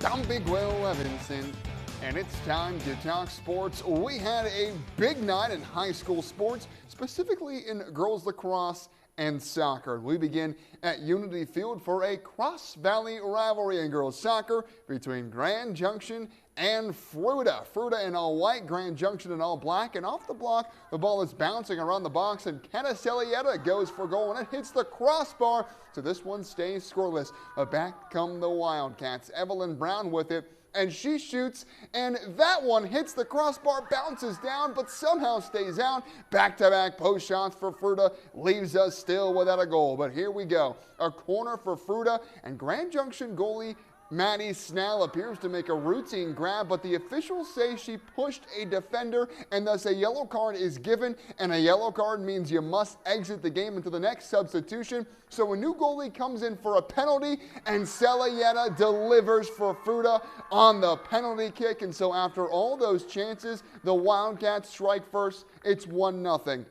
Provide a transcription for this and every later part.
I'm Big Will Levinson, and it's time to talk sports. We had a big night in high school sports, specifically in girls lacrosse and soccer. We begin at Unity Field for a Cross Valley rivalry in girls soccer between Grand Junction and Fruita. Fruita in all white, Grand Junction in all black, and off the block, the ball is bouncing around the box, and Kenna Celietta goes for goal, and it hits the crossbar, so this one stays scoreless. But back come the Wildcats. Evelyn Brown with it, and she shoots, and that one hits the crossbar, bounces down, but somehow stays out. Back-to-back post shots for Fruita leaves us still without a goal. But here we go. A corner for Fruita, and Grand Junction goalie Maddie Snell appears to make a routine grab, but the officials say she pushed a defender, and thus a yellow card is given, and a yellow card means you must exit the game until the next substitution. So a new goalie comes in for a penalty, and Celietta delivers for Fruita on the penalty kick. And so after all those chances, the Wildcats strike first. It's 1-0.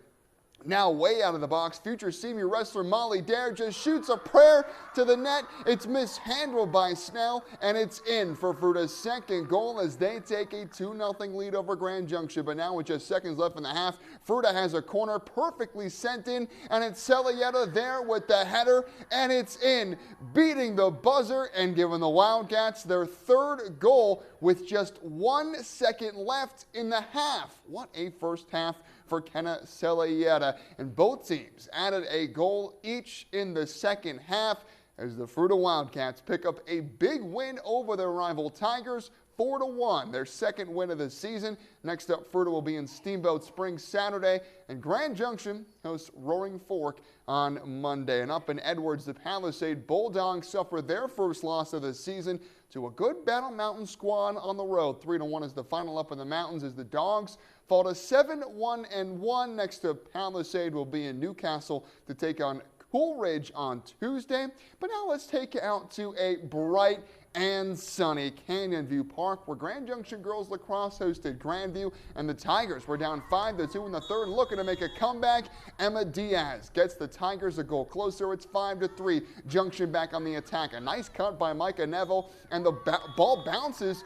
Now way out of the box, future senior wrestler Molly Dare just shoots a prayer to the net. It's mishandled by Snell, and it's in for Fruita's second goal as they take a 2-0 lead over Grand Junction. But now with just seconds left in the half, Fruita has a corner perfectly sent in, and it's Celietta there with the header, and it's in, beating the buzzer and giving the Wildcats their third goal with just 1 second left in the half. What a first half for Kenna Celietta. And both teams added a goal each in the second half as the Fruita Wildcats pick up a big win over their rival Tigers, 4-1, their second win of the season. Next up, Fruita will be in Steamboat Springs Saturday, and Grand Junction hosts Roaring Fork on Monday. And up in Edwards, the Palisade Bulldogs suffer their first loss of the season to a good Battle Mountain squad on the road. 3-1 is the final up in the mountains as the Dogs fall to 7-1-1. Next to Palisade will be in Newcastle to take on Coolridge on Tuesday. But now let's take it out to a bright and sunny Canyon View Park, where Grand Junction girls lacrosse hosted Grandview, and the Tigers were down 5-2 in the third, looking to make a comeback. Emma Diaz gets the Tigers a goal closer. It's 5-3. Junction back on the attack. A nice cut by Micah Neville, and the ball bounces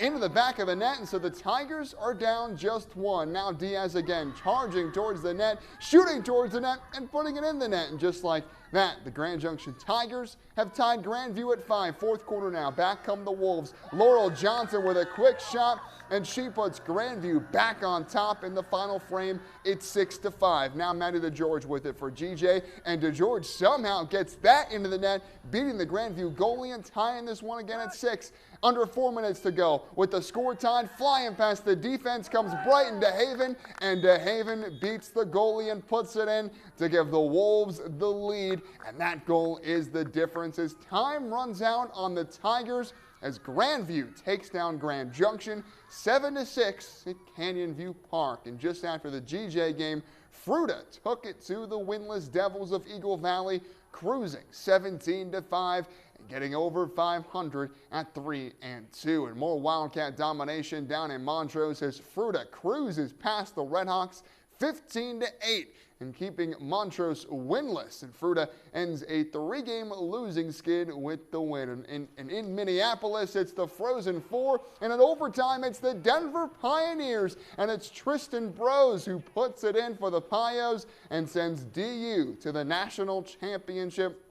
into the back of the net, and so the Tigers are down just one. Now Diaz again charging towards the net, shooting towards the net, and putting it in the net. And just like that, the Grand Junction Tigers have tied Grandview at 5. Fourth quarter now. Back come the Wolves. Laurel Johnson with a quick shot, and she puts Grandview back on top in the final frame. It's 6-5. Now Maddie DeGeorge with it for GJ, and DeGeorge somehow gets that into the net, beating the Grandview goalie and tying this one again at 6. Under 4 minutes to go. With the score tied, flying past the defense comes Brighton DeHaven, and DeHaven beats the goalie and puts it in to give the Wolves the lead. And that goal is the difference as time runs out on the Tigers as Grandview takes down Grand Junction 7-6 at Canyon View Park. And just after the GJ game, Fruita took it to the winless Devils of Eagle Valley, cruising 17-5. Getting over 500 at 3-2. And more Wildcat domination down in Montrose as Fruita cruises past the Redhawks 15-8 and keeping Montrose winless. And Fruita ends a 3-game losing skid with the win. And in Minneapolis, it's the Frozen Four, and in overtime, it's the Denver Pioneers, and it's Tristan Brose who puts it in for the Pios and sends DU to the national championship.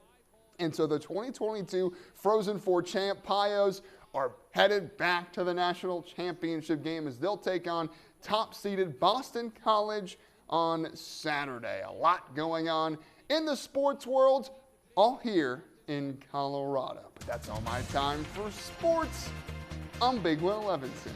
And so the 2022 Frozen Four champ Pios are headed back to the national championship game as they'll take on top-seeded Boston College on Saturday. A lot going on in the sports world, all here in Colorado. But that's all my time for sports. I'm Big Will Levinson.